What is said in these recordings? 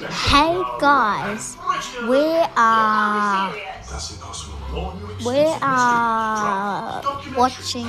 Hey guys, we are watching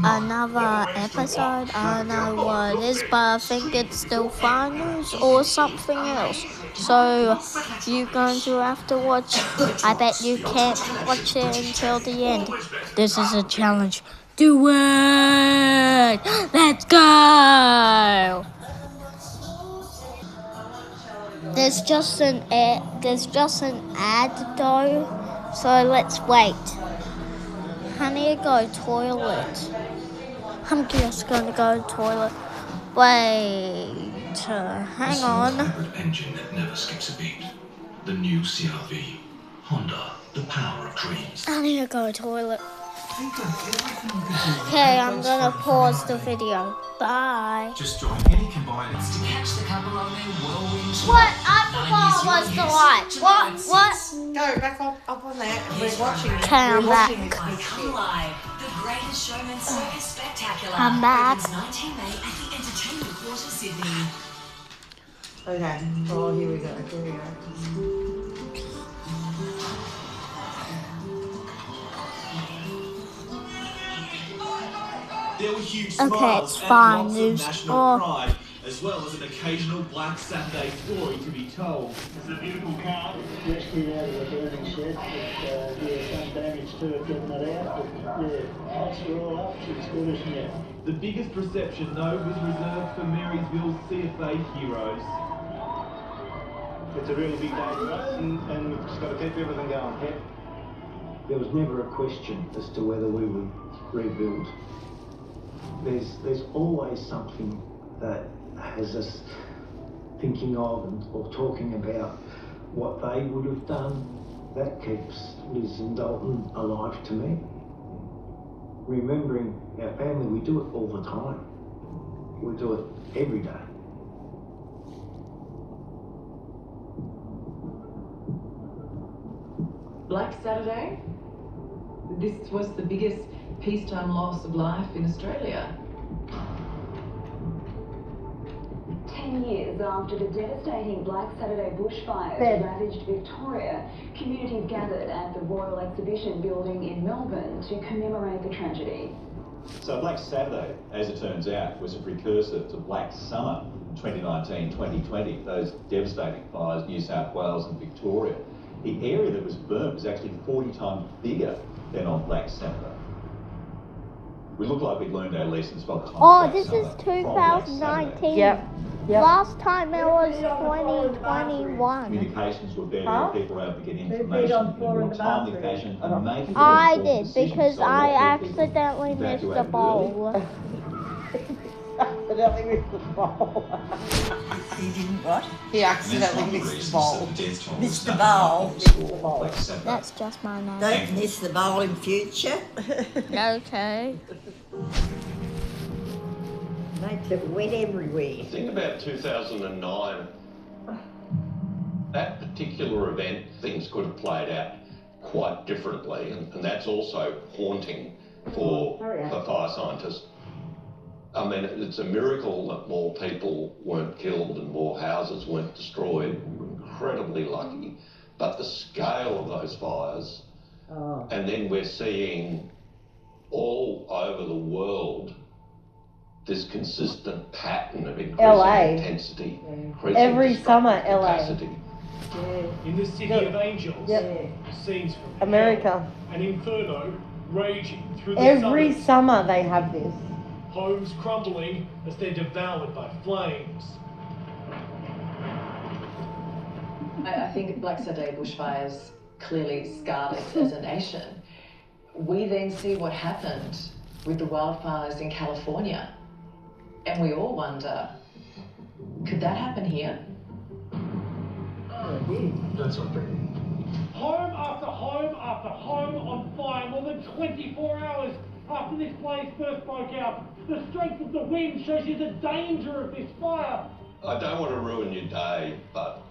another episode. I don't know what it is, but I think it's still finals or something else. So you're going to have to watch. I bet you can't watch it until the end. This is a challenge. Do it! Let's go! There's just an ad though, so let's wait. I need to go toilet. I'm just gonna go toilet. Wait, hang on. Engine that never skips a beat. The new CR-V. Honda, the power of dreams. I need to go toilet. Okay, I'm gonna pause the video. Bye. Just join any combiners to catch the couple on their whirlwind. What? I forgot what's the light. What? Go back up on that. We're watching. Okay, I'm back. Come Live, the greatest showman circus spectacular. I'm back. Opens 19 May at the Entertainment Quarter, Sydney. Okay. Oh, here we go. There were huge Okay, smiles it's and fine. lots There's- of national pride, as well as an occasional Black Saturday story to be told. It's a beautiful car. Rescued out of the burning shed, but some damage to it getting it out. But lights are all up, it's good, isn't it? The biggest reception, though, was reserved for Marysville's CFA heroes. It's a really big day for us, and we've just got to keep everything going. Yeah. There was never a question as to whether we would rebuild. There's always something that has us thinking of or talking about what they would have done. That keeps Liz and Dalton alive to me. Remembering our family, we do it all the time. We do it every day. Black Saturday, this was the biggest peacetime loss of life in Australia. 10 years after the devastating Black Saturday bushfires ravaged Victoria, communities gathered at the Royal Exhibition Building in Melbourne to commemorate the tragedy. So Black Saturday, as it turns out, was a precursor to Black Summer 2019-2020, those devastating fires in New South Wales and Victoria. The area that was burnt was actually 40 times bigger than on Black Saturday. We look like we'd learned our lessons by the time. Oh, this is 2019. Yep. Last time it was 2021. Communications were better, people were able to get information in a more timely fashion and make I informed did decisions. because So I what people accidentally missed the evacuated bowl. Accidentally missed the bowl. He didn't what? He accidentally missed the bowl. Missed the bowl. Black Saturday. That's just my name. Don't miss the bowl in future. Okay. Makes it wet everywhere. Think about 2009. That particular event, things could have played out quite differently, and that's also haunting for fire scientists. I mean, it's a miracle that more people weren't killed and more houses weren't destroyed. We're incredibly lucky. But the scale of those fires, and then we're seeing all over the world this consistent pattern of increasing intensity, increasing Every summer, destructive LA. capacity. In the City of Angels, scenes from America. hell, an inferno raging through the Every suburbs. summer they have this. Homes crumbling as they're devoured by flames. I think Black Saturday bushfires clearly scarred us as a nation. We then see what happened with the wildfires in California, and we all wonder, could that happen here? That's not pretty. Home after home after home on fire more than 24 hours after this blaze first broke out. The strength of the wind shows you the danger of this fire. I don't want to ruin your day, but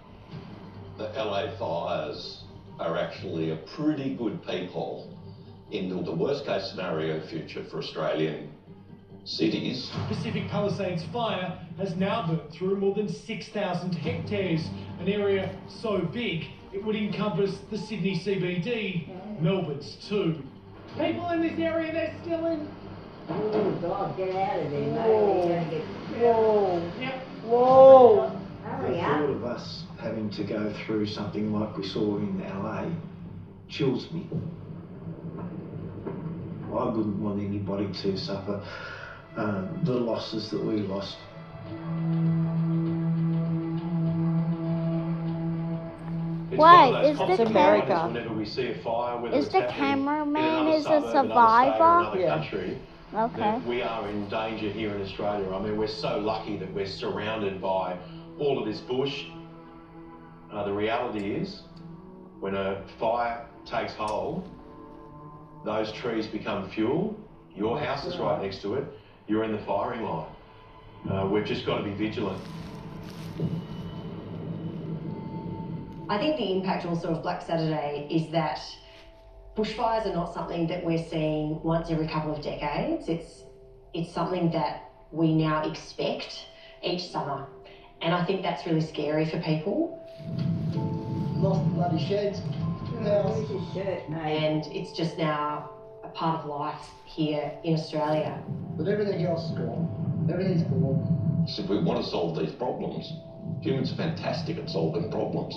the LA fires are actually a pretty good peephole into the worst case scenario future for Australian cities. Pacific Palisades fire has now burnt through more than 6,000 hectares, an area so big it would encompass the Sydney CBD, Melbourne's too. People in this area, they're still in. Oh, God, get out of there, mate. Whoa. Yep. Whoa. Hurry The up. thought of us having to go through something like we saw in LA chills me. I wouldn't want anybody to suffer the losses that we lost. Wait, is the Whenever we see a fire, whether is it's the happening cameraman in is a another suburb, another state or survivor? another country, Okay. that we are in danger here in Australia. I mean, we're so lucky that we're surrounded by all of this bush. The reality is, when a fire takes hold, those trees become fuel. Your house is right next to it. You're in the firing line. We've just got to be vigilant. I think the impact also of Black Saturday is that bushfires are not something that we're seeing once every couple of decades. It's something that we now expect each summer. And I think that's really scary for people. Lost the bloody sheds. Where's your shirt, mate? And it's just now a part of life here in Australia. But everything else is gone. Everything's gone. So if we want to solve these problems, humans are fantastic at solving problems.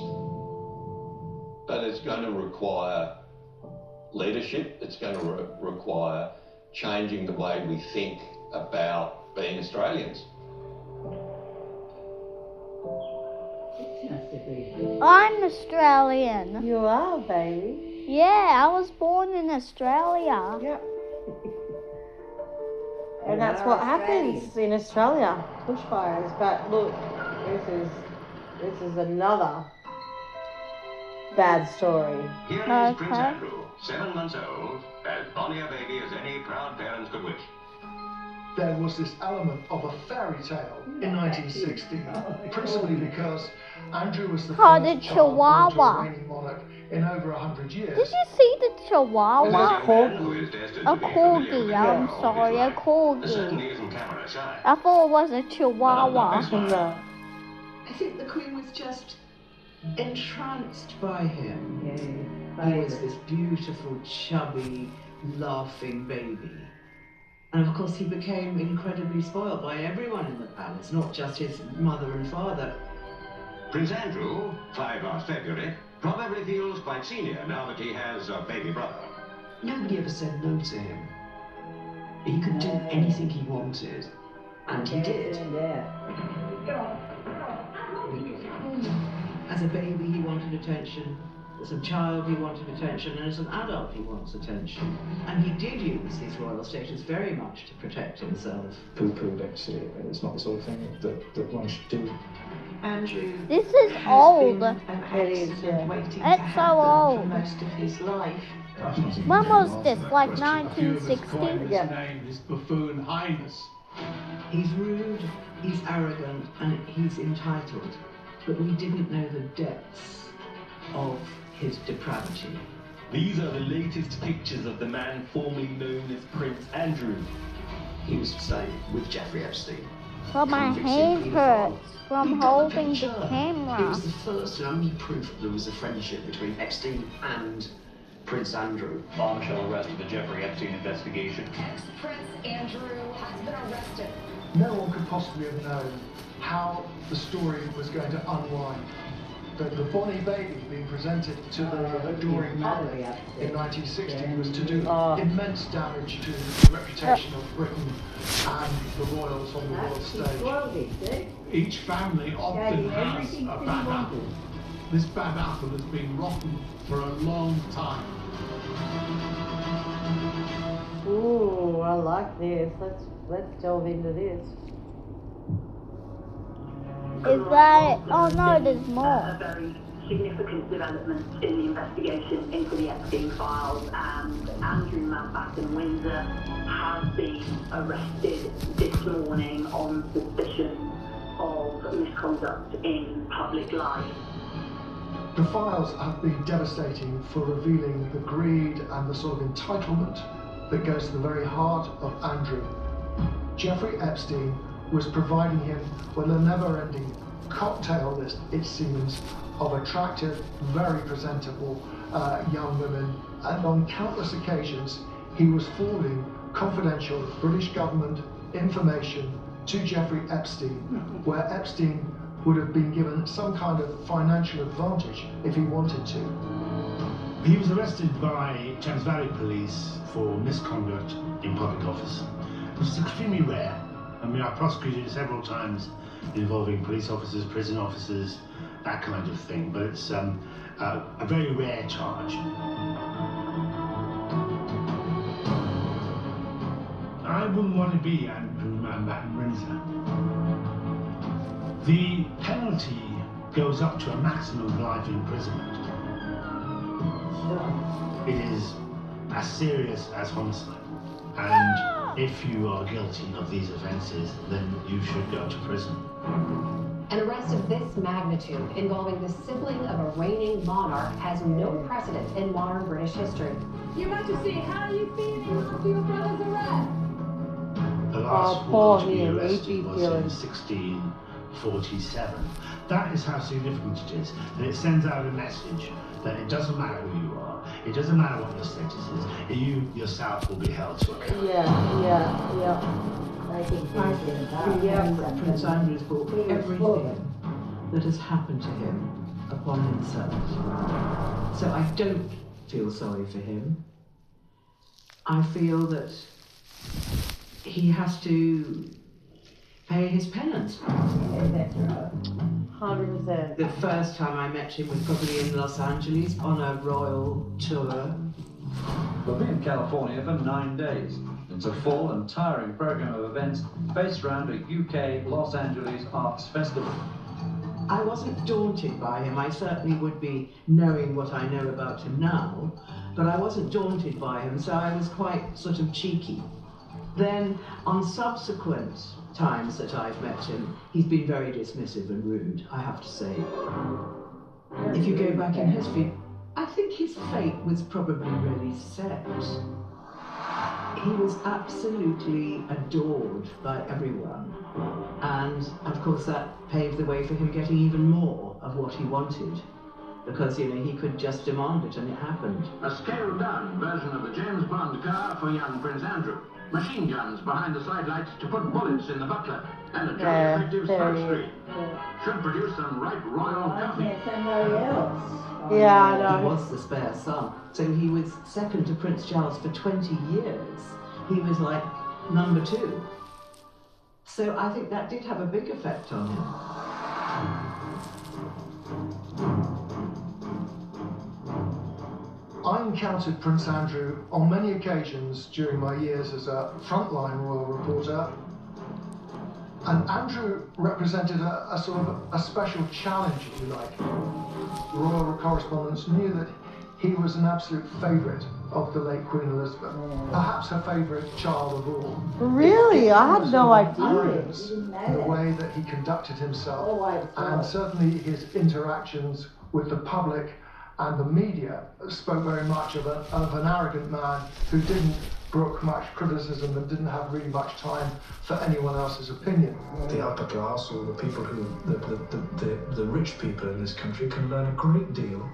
But it's going to require leadership. It's going to require changing the way we think about being Australians. I'm Australian. You are, baby. Yeah, I was born in Australia. Yep. And that's what happens in Australia, bushfires. But look, this is another bad story. Here is Prince Andrew, 7 months old, as bonny a baby as any proud parents could wish. There was this element of a fairy tale in 1960, principally because Andrew was the Called first a child born to a Chihuahua. reigning monarch in over 100 years. Did you see the Chihuahua? A corgi, I'm sorry, a corgi. I thought it was a Chihuahua. No. I think the Queen was just entranced by him. Yeah, he was this beautiful, chubby, laughing baby. And of course he became incredibly spoiled by everyone in the palace, not just his mother and father. Prince Andrew, 5 last February, probably feels quite senior now that he has a baby brother. Nobody ever said no to him. He could do anything he wanted, and he did. As a baby, he wanted attention. As a child, he wanted attention, and as an adult, he wants attention. And he did use his royal status very much to protect himself. Poo-pooed, actually. It's not the sort of thing that one should do. Andrew This is old. waiting It's to so happen for old. most of his life. When was this? Like 1960? Name is Buffoon Highness. He's rude, he's arrogant, and he's entitled. But we didn't know the depths of his depravity. These are the latest pictures of the man formerly known as Prince Andrew. He was staying with Jeffrey Epstein. But my hand hurts from holding the It camera. was the first and only proof that there was a friendship between Epstein and Prince Andrew. Bombshell arrest for the Jeffrey Epstein investigation. Prince Andrew has been arrested. No one could possibly have known how the story was going to unwind. The Bonnie baby being presented to the adoring public in 1960 was to do immense damage to the reputation of Britain and the royals on the world stage. Each family often has a bad apple. This bad apple has been rotten for a long time. Ooh, I like this. Let's delve into this. Is that? Oh no, there's more. A very significant development in the investigation into the Epstein files, and Andrew Mountbatten Windsor has been arrested this morning on suspicion of misconduct in public life. The files have been devastating for revealing the greed and the sort of entitlement that goes to the very heart of Andrew. Jeffrey Epstein was providing him with a never-ending cocktail list, it seems, of attractive, very presentable young women, and on countless occasions he was forwarding confidential British government information to Jeffrey Epstein, where Epstein would have been given some kind of financial advantage if he wanted to. He was arrested by Thames Valley Police for misconduct in public office, which is extremely rare. I mean, I prosecuted several times involving police officers, prison officers, that kind of thing, but it's a very rare charge. I wouldn't want to be Andrew Mountbatten Windsor. The penalty goes up to a maximum of life imprisonment. It is as serious as homicide, and if you are guilty of these offences, then you should go to prison. An arrest of this magnitude involving the sibling of a reigning monarch has no precedent in modern British history. Your Majesty, how are you feeling after your brother's arrest? The last war to be arrested was in 1647. That is how significant it is, that it sends out a message that it doesn't matter who you are, it doesn't matter what your status is, you yourself will be held to account. Yeah. I think Prince Andrew's brought everything that has happened to him upon himself. So I don't feel sorry for him. I feel that he has to pay his penance. 100%. The first time I met him was probably in Los Angeles on a royal tour. We'll be in California for 9 days. It's a full and tiring program of events based around a UK Los Angeles Arts Festival. I wasn't daunted by him. I certainly would be knowing what I know about him now, but I wasn't daunted by him, so I was quite sort of cheeky. Then, on subsequent times that I've met him, he's been very dismissive and rude, I have to say. If you go back in history, I think his fate was probably really set. He was absolutely adored by everyone, and of course that paved the way for him getting even more of what he wanted, because, you know, he could just demand it and it happened. A scaled-down version of the James Bond car for young Prince Andrew. Machine guns behind the side lights to put bullets in the butler, and a jolly effective smoke screen. Should produce some right royal coffee. Somebody else. Yeah, I know. He was the spare son, so he was second to Prince Charles for 20 years. He was like number 2. So I think that did have a big effect on him. I encountered Prince Andrew on many occasions during my years as a frontline royal reporter, and Andrew represented a sort of a special challenge, if you like. Royal correspondents knew that he was an absolute favourite of the late Queen Elizabeth, perhaps her favourite child of all. Really? I had no idea. Arrogance, the way that he conducted himself, and certainly his interactions with the public and the media spoke very much of an arrogant man who didn't brook much criticism and didn't have really much time for anyone else's opinion. The upper class, or the people who, the rich people in this country, can learn a great deal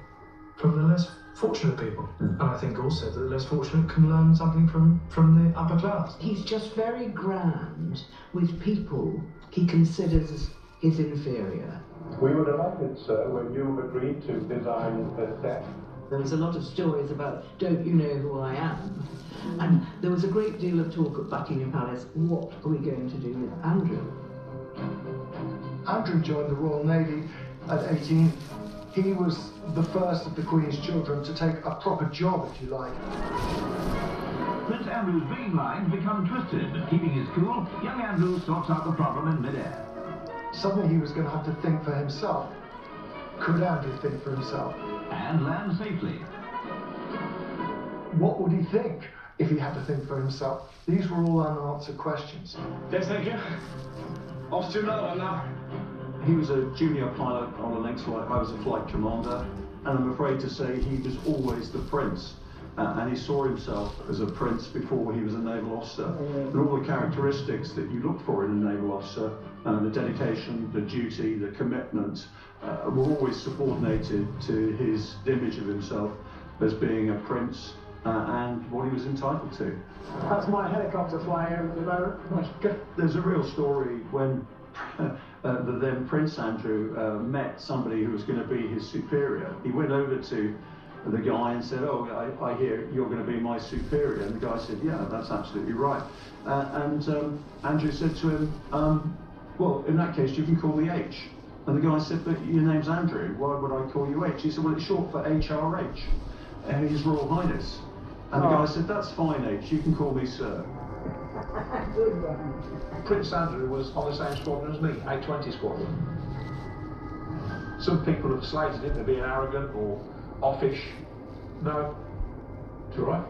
from the less fortunate people. And I think also that the less fortunate can learn something from the upper class. He's just very grand with people he considers his inferior. We were delighted, sir, when you agreed to design the set. There was a lot of stories about, don't you know who I am? And there was a great deal of talk at Buckingham Palace, what are we going to do with Andrew? Andrew joined the Royal Navy at 18. He was the first of the Queen's children to take a proper job, if you like. Prince Andrew's beam lines become twisted, but keeping his cool, young Andrew sorts out the problem in midair. Suddenly he was going to have to think for himself. Could Andrew think for himself? And land safely. What would he think if he had to think for himself? These were all unanswered questions. Yes, thank you. Off to London now. He was a junior pilot on the next flight. I was a flight commander, and I'm afraid to say he was always the prince. and he saw himself as a prince before he was a naval officer. And all the characteristics that you look for in a naval officer, the dedication, the duty, the commitment, were always subordinated to his image of himself as being a prince and what he was entitled to. That's my helicopter flying over the moment. There's a real story when the then Prince Andrew met somebody who was going to be his superior. He went over to the guy and said, "Oh, I hear you're going to be my superior." And the guy said, "Yeah, that's absolutely right." And Andrew said to him, "Well, in that case, you can call me H." And the guy said, "But your name's Andrew, why would I call you H?" He said, "Well, it's short for HRH, His Royal Highness." And the guy said, "That's fine, H, you can call me sir." Prince Andrew was on the same squadron as me, 820 Squadron. Some people have slated him for being arrogant or offish. No, it's all right.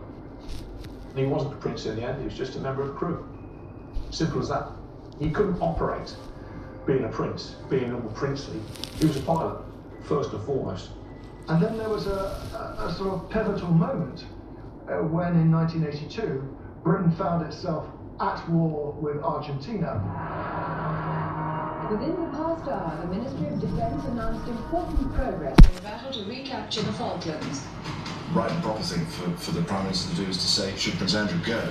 And he wasn't a prince in the end, he was just a member of the crew. Simple as that. He couldn't operate being a prince, being all princely. He was a pilot, first and foremost. And then there was a sort of pivotal moment when in 1982, Britain found itself at war with Argentina. Within the past hour, the Ministry of Defence announced important progress in the battle to recapture the Falklands. Right and proper thing for the Prime Minister to do is to say, should Prince Andrew go?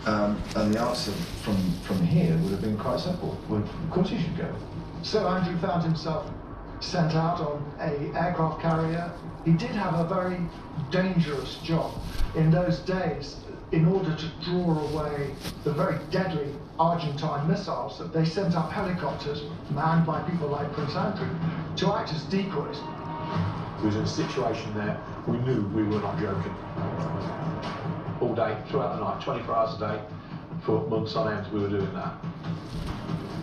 And the answer from here would have been quite simple. Well, of course he should go. So Andrew found himself sent out on an aircraft carrier. He did have a very dangerous job. In those days, in order to draw away the very deadly Argentine missiles, that they sent up helicopters manned by people like Prince Andrew to act as decoys. He was in a situation there, we knew we were not joking. All day, throughout the night, 24 hours a day, for months on end, we were doing that.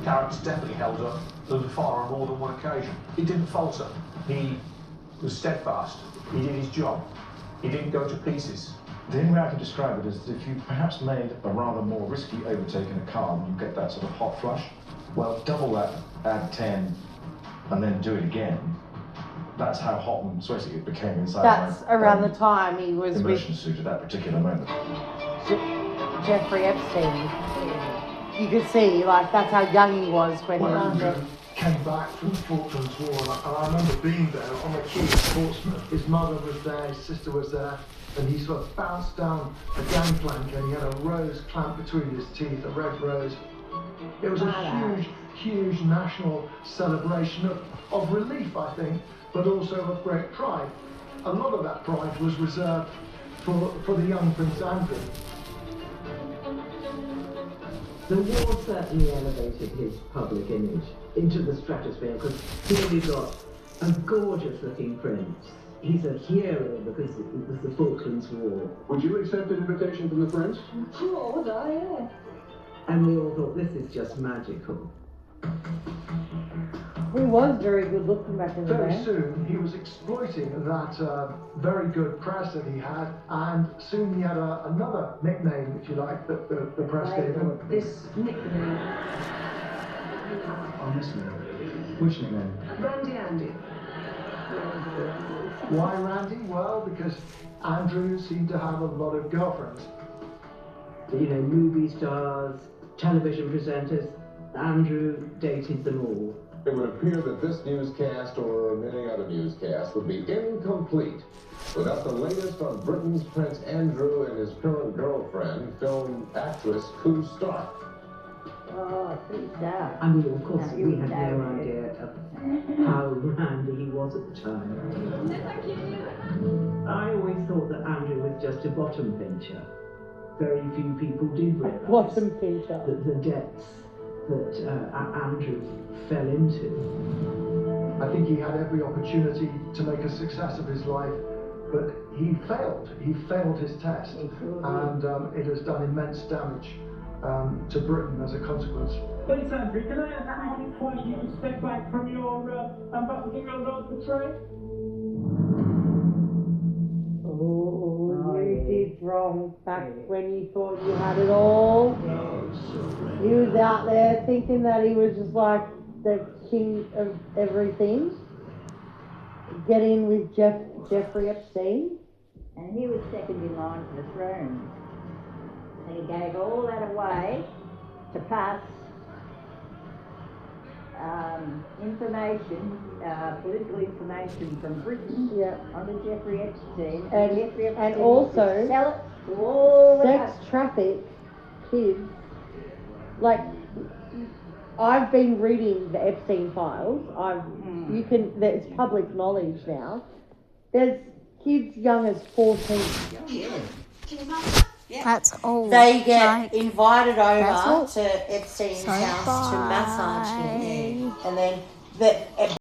Characters definitely held up under fire on more than one occasion. He didn't falter. He was steadfast. He did his job. He didn't go to pieces. The only way I can describe it is that if you perhaps made a rather more risky overtake in a car, you get that sort of hot flush. Well, double that, add 10, and then do it again. That's how hot and sweaty it became inside That's my around the time he was immersion with suit at that particular moment. Jeffrey Epstein. You could see, like, that's how young he was when Andrew came back from the Falklands War, and I remember being there on the quay at Portsmouth. His mother was there, his sister was there, and he sort of bounced down a gangplank and he had a rose clamped between his teeth, a red rose. It was a huge, huge national celebration of relief, I think, but also of great pride. A lot of that pride was reserved for the young Prince Andrew. The war certainly elevated his public image into the stratosphere, because here we got a gorgeous-looking prince. He's a hero because it was the Falklands War. Would you accept an invitation from the prince? Sure, would I, yes. And we all thought, this is just magical. He was very good looking back in the day. Very soon he was exploiting that very good press that he had, and soon he had another nickname, if you like, that the press gave him. This nickname. Oh, this name. Which nickname? Randy Andy. Why Randy? Well, because Andrew seemed to have a lot of girlfriends. You know, movie stars, television presenters, Andrew dated them all. It would appear that this newscast, or many other newscasts, would be incomplete without the latest on Britain's Prince Andrew and his current girlfriend, film actress Koo Stark. Oh, Koo Stark. I mean, of course, we had no idea of how randy he was at the time. I always thought that Andrew was just a bottom pincher. Very few people did realise Bottom pincher. The depths that Andrew fell into. I think he had every opportunity to make a success of his life, but he failed. He failed his test, and it has done immense damage to Britain as a consequence. Prince Andrew, can I ask how quite you to step back from your ambassadorial role for trade? Oh, you did wrong back when you thought you had it all. He was out there thinking that he was just like the king of everything. Get in with Jeffrey Epstein And he was second in line for the throne. And he gave all that away to pass information, political information from Britain onto Jeffrey Epstein. And Jeffrey Epstein and also would sell it to all the sex traffic kids. Like, I've been reading the Epstein files. You can. It's public knowledge now. There's kids young as 14. That's all. They get like, invited that's over all. to Epstein's So house to massage him, bye. and then the